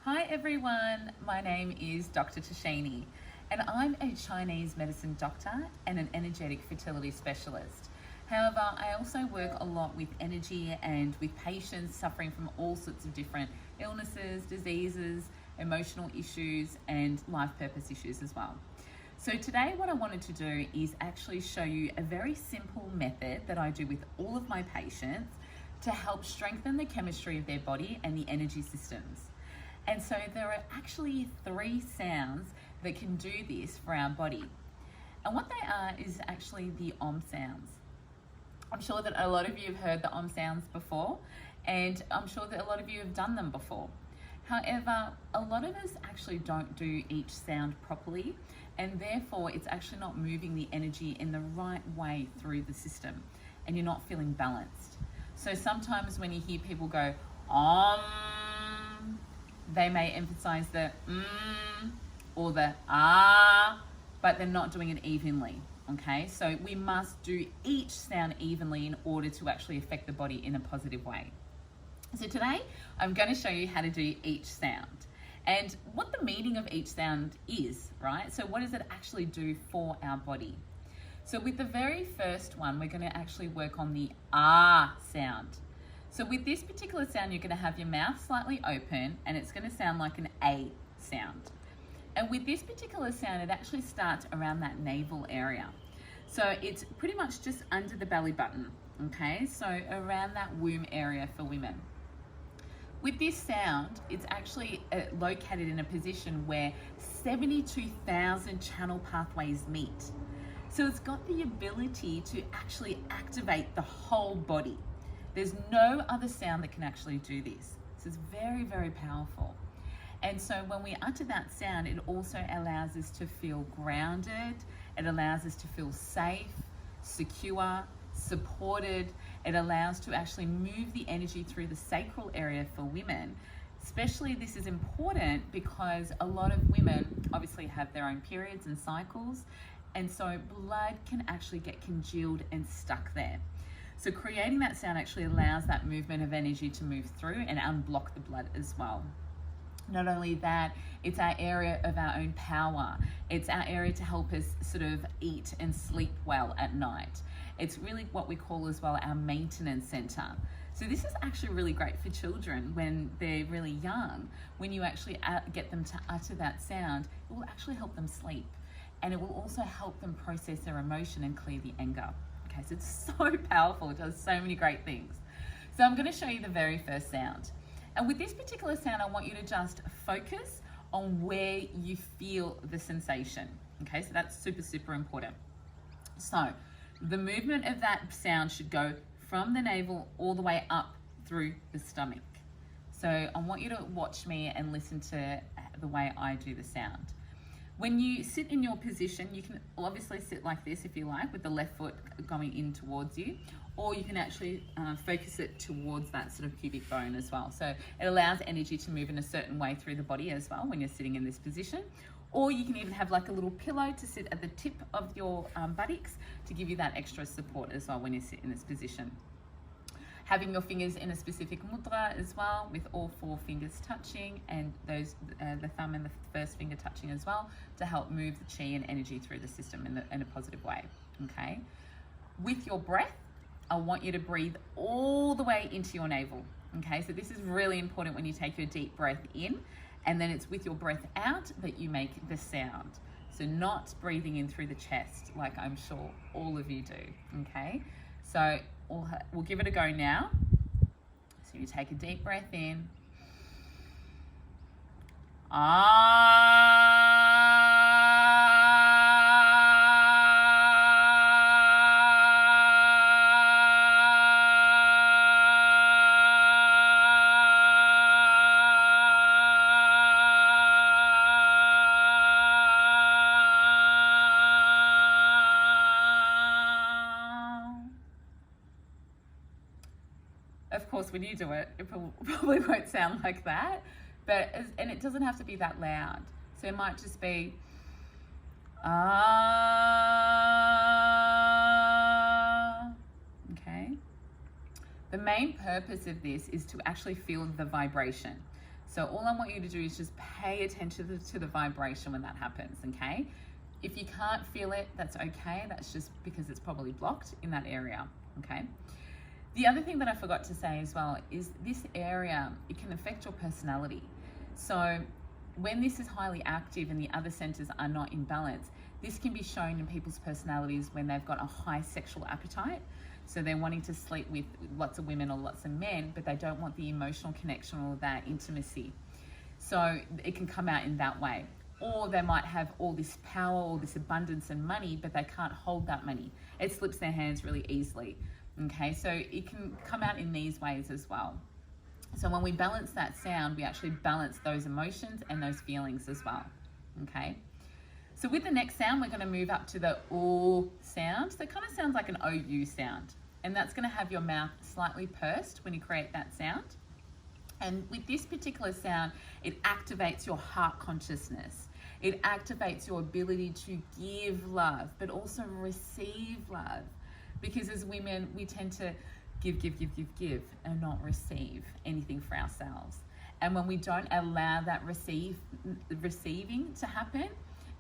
Hi everyone, my name is Dr. Tharshini and I'm a Chinese medicine doctor and an energetic fertility specialist. However, I also work a lot with energy and with patients suffering from all sorts of different illnesses, diseases, emotional issues and life purpose issues as well. So today what I wanted to do is actually show you a very simple method that I do with all of my patients to help strengthen the chemistry of their body and the energy systems. And so there are actually 3 sounds that can do this for our body. And what they are is actually the AUM sounds. I'm sure that a lot of you have heard the AUM sounds before, and I'm sure that a lot of you have done them before. However, a lot of us actually don't do each sound properly, and therefore it's actually not moving the energy in the right way through the system, and you're not feeling balanced. So sometimes when you hear people go, they may emphasize the or the but they're not doing it evenly. Okay, so we must do each sound evenly in order to actually affect the body in a positive way. So today I'm going to show you how to do each sound and what the meaning of each sound is, right? So what does it actually do for our body? So with the very first one, we're going to actually work on the sound. So with this particular sound, you're going to have your mouth slightly open and it's going to sound like an A sound. And with this particular sound, it actually starts around that navel area. So it's pretty much just under the belly button, okay? So around that womb area for women. With this sound, it's actually located in a position where 72,000 channel pathways meet. So it's got the ability to actually activate the whole body. There's no other sound that can actually do this. So it's very, very powerful. And so when we utter that sound, it also allows us to feel grounded. It allows us to feel safe, secure, supported. It allows to actually move the energy through the sacral area for women. Especially this is important because a lot of women obviously have their own periods and cycles. And so blood can actually get congealed and stuck there. So creating that sound actually allows that movement of energy to move through and unblock the blood as well. Not only that, it's our area of our own power. It's our area to help us sort of eat and sleep well at night. It's really what we call as well our maintenance center. So this is actually really great for children when they're really young. When you actually get them to utter that sound, it will actually help them sleep. And it will also help them process their emotion and clear the anger. Okay, so it's so powerful. It does so many great things. So I'm going to show you the very first sound. And with this particular sound, I want you to just focus on where you feel the sensation. Okay, so that's super, super important. So the movement of that sound should go from the navel all the way up through the stomach. So I want you to watch me and listen to the way I do the sound. When you sit in your position, you can obviously sit like this if you like, with the left foot going in towards you, or you can actually focus it towards that sort of pubic bone as well. So it allows energy to move in a certain way through the body as well when you're sitting in this position. Or you can even have like a little pillow to sit at the tip of your buttocks to give you that extra support as well when you sit in this position. Having your fingers in a specific mudra as well, with all 4 fingers touching and those the thumb and the first finger touching as well to help move the chi and energy through the system in a positive way, okay? With your breath, I want you to breathe all the way into your navel, okay? So this is really important when you take your deep breath in, and then it's with your breath out that you make the sound. So not breathing in through the chest like I'm sure all of you do, okay? So we'll give it a go now. So you take a deep breath in. Of course, when you do it, it probably won't sound like that, and it doesn't have to be that loud. So it might just be, okay? The main purpose of this is to actually feel the vibration. So all I want you to do is just pay attention to the vibration when that happens, okay? If you can't feel it, that's okay. That's just because it's probably blocked in that area, okay? The other thing that I forgot to say as well is this area, it can affect your personality. So when this is highly active and the other centers are not in balance, this can be shown in people's personalities when they've got a high sexual appetite. So they're wanting to sleep with lots of women or lots of men, but they don't want the emotional connection or that intimacy. So it can come out in that way. Or they might have all this power, all this abundance and money, but they can't hold that money. It slips their hands really easily. Okay, so it can come out in these ways as well. So when we balance that sound, we actually balance those emotions and those feelings as well. Okay. So with the next sound, we're going to move up to the O sound. So it kind of sounds like an OU sound. And that's going to have your mouth slightly pursed when you create that sound. And with this particular sound, it activates your heart consciousness. It activates your ability to give love, but also receive love. Because as women, we tend to give, and not receive anything for ourselves. And when we don't allow that receiving to happen,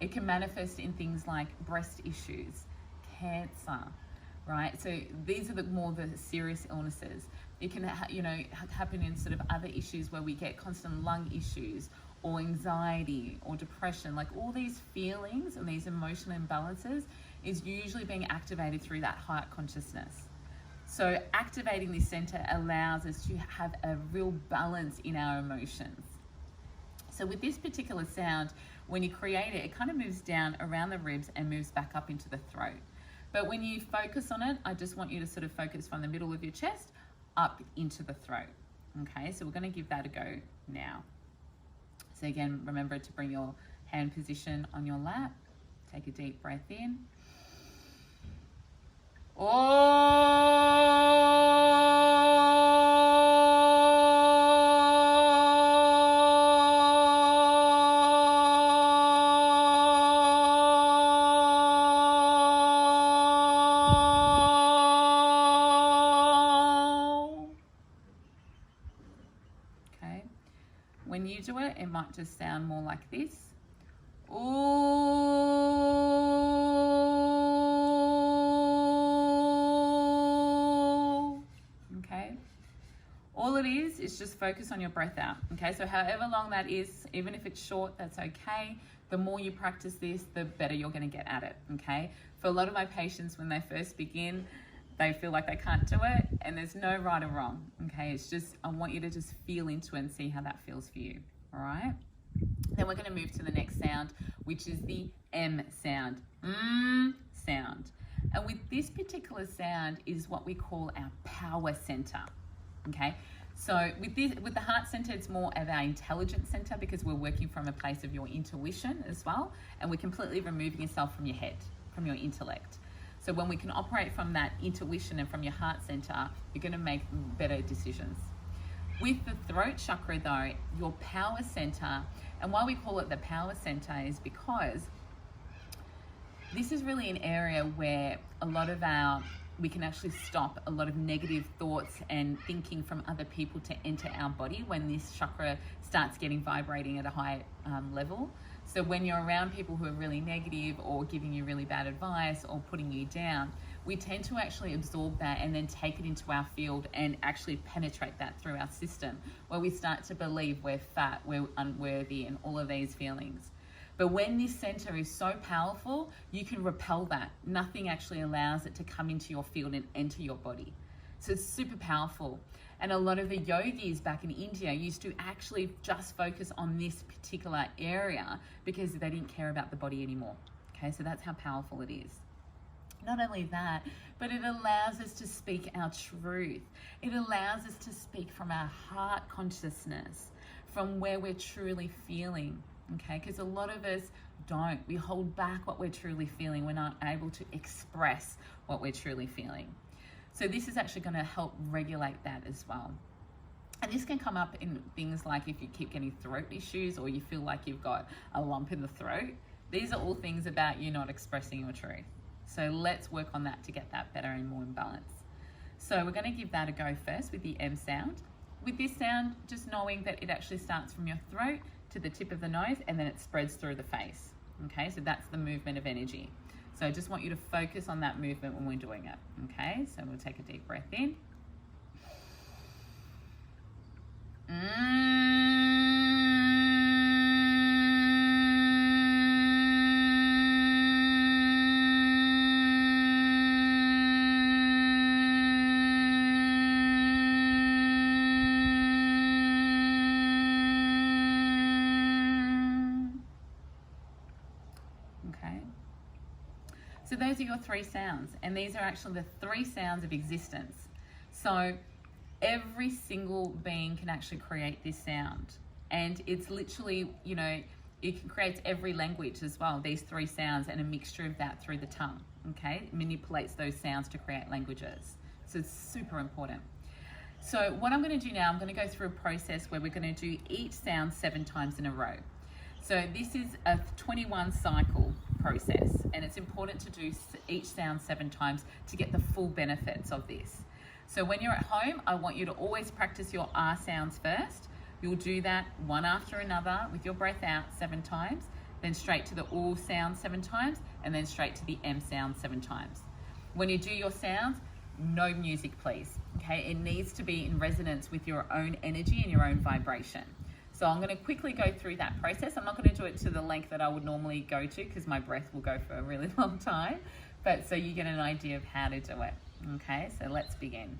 it can manifest in things like breast issues, cancer, right? So these are the serious illnesses. It can happen in sort of other issues where we get constant lung issues or anxiety or depression. Like all these feelings and these emotional imbalances is usually being activated through that heart consciousness. So activating this center allows us to have a real balance in our emotions. So with this particular sound, when you create it, it kind of moves down around the ribs and moves back up into the throat. But when you focus on it, I just want you to sort of focus from the middle of your chest up into the throat. Okay, so we're going to give that a go now. So again, remember to bring your hand position on your lap. Take a deep breath in. Okay. When you do it, it might just sound more like this. All it is just focus on your breath out. Okay, so however long that is, even if it's short, that's okay. The more you practice this, the better you're going to get at it. Okay, for a lot of my patients, when they first begin, they feel like they can't do it, and there's no right or wrong. Okay, it's just, I want you to just feel into it and see how that feels for you. All right, then we're going to move to the next sound, which is the M sound. Sound. And with this particular sound is what we call our power center. Okay, so with the heart center, it's more of our intelligence center because we're working from a place of your intuition as well, and we're completely removing yourself from your head, from your intellect. So when we can operate from that intuition and from your heart center, you're going to make better decisions. With the throat chakra though, your power center, and why we call it the power center is because this is really an area where we can actually stop a lot of negative thoughts and thinking from other people to enter our body when this chakra starts vibrating at a high level. So when you're around people who are really negative or giving you really bad advice or putting you down, we tend to actually absorb that and then take it into our field and actually penetrate that through our system, where we start to believe we're fat, we're unworthy, and all of these feelings. But when this center is so powerful, you can repel that. Nothing actually allows it to come into your field and enter your body. So it's super powerful. And a lot of the yogis back in India used to actually just focus on this particular area because they didn't care about the body anymore. Okay, so that's how powerful it is. Not only that, but it allows us to speak our truth. It allows us to speak from our heart consciousness, from where we're truly feeling. Okay, because a lot of us don't. We hold back what we're truly feeling. We're not able to express what we're truly feeling. So this is actually going to help regulate that as well. And this can come up in things like if you keep getting throat issues or you feel like you've got a lump in the throat. These are all things about you not expressing your truth. So let's work on that to get that better and more in balance. So we're going to give that a go first with the M sound. with this sound, just knowing that it actually starts from your throat to the tip of the nose and then it spreads through the face. Okay, so that's the movement of energy. So I just want you to focus on that movement when we're doing it. Okay, so we'll take a deep breath in. Okay. So those are your 3 sounds, and these are actually the 3 sounds of existence. So every single being can actually create this sound, and it's literally, you know, it can create every language as well, these 3 sounds, and a mixture of that through the tongue. Okay, it manipulates those sounds to create languages. So it's super important. So what I'm going to do now, I'm going to go through a process where we're going to do each sound 7 times in a row. So this is a 21 cycle process, and it's important to do each sound 7 times to get the full benefits of this. So when you're at home, I want you to always practice your R sounds first. You'll do that one after another with your breath out 7 times, then straight to the U sound 7 times, and then straight to the M sound 7 times. When you do your sounds, no music, please. Okay, it needs to be in resonance with your own energy and your own vibration. So I'm going to quickly go through that process. I'm not going to do it to the length that I would normally go to because my breath will go for a really long time, but so you get an idea of how to do it. Okay, so let's begin.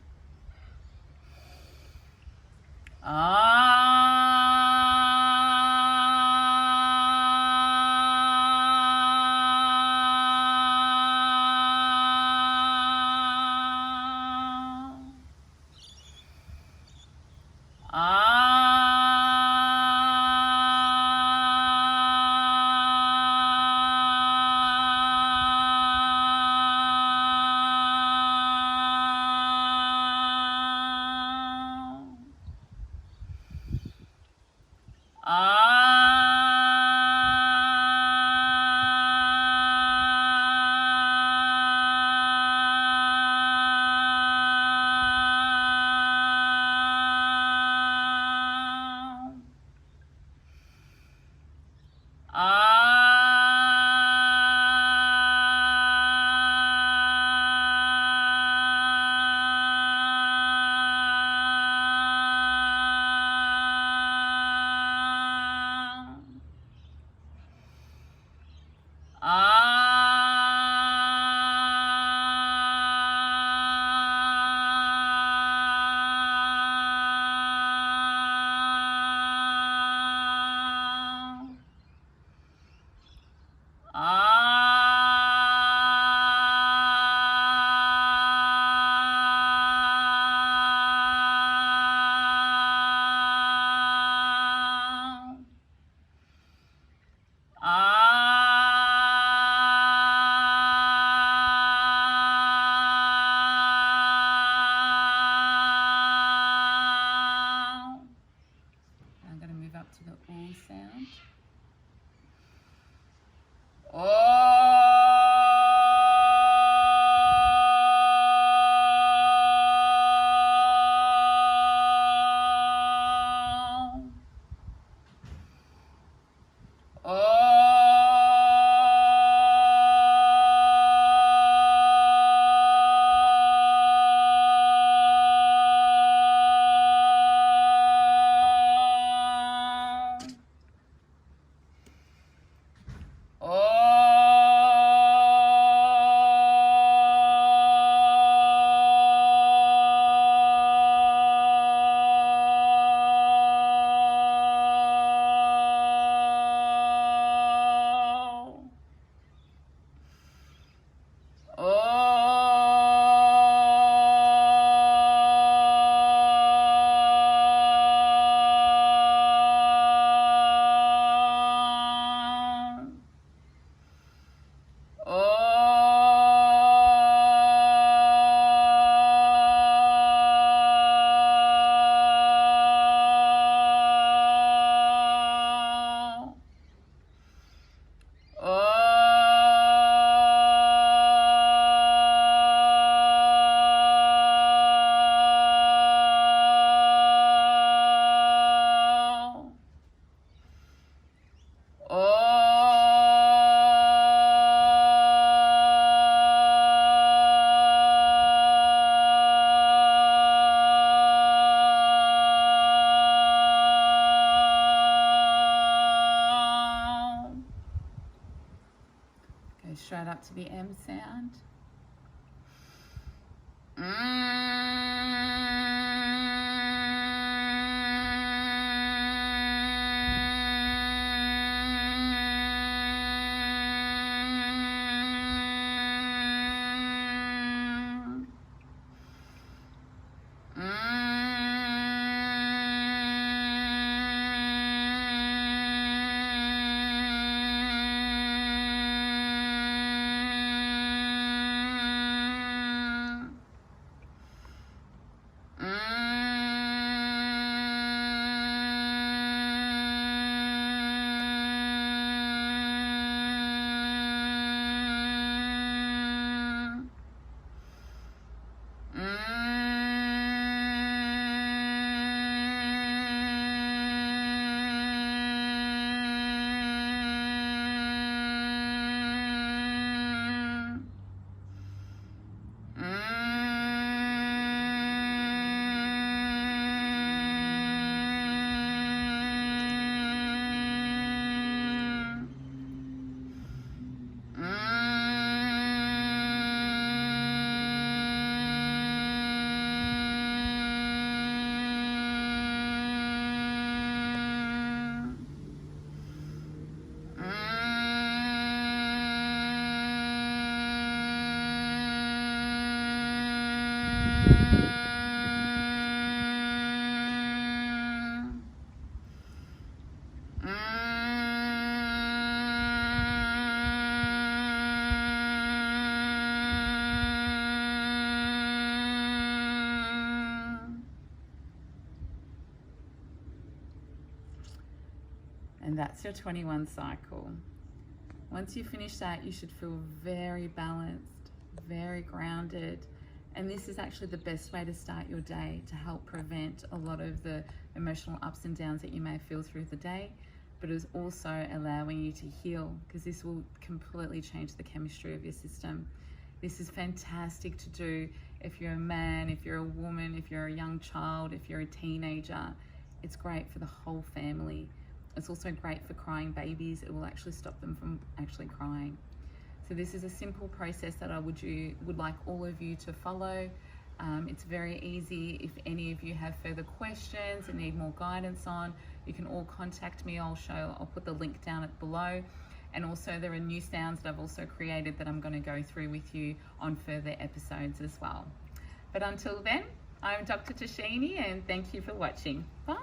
To the U sound. Go straight up to the M sound. And that's your 21 cycle. Once you finish that, you should feel very balanced, very grounded. And this is actually the best way to start your day to help prevent a lot of the emotional ups and downs that you may feel through the day, but it is also allowing you to heal, because this will completely change the chemistry of your system. This is fantastic to do if you're a man, if you're a woman, if you're a young child, if you're a teenager. It's great for the whole family. It's also great for crying babies. It will actually stop them from actually crying. So this is a simple process that I would like all of you to follow. It's very easy. If any of you have further questions and need more guidance on, you can all contact me. I'll put the link down below. And also there are new sounds that I've also created that I'm going to go through with you on further episodes as well. But until then, I'm Dr. Tharshini, and thank you for watching. Bye.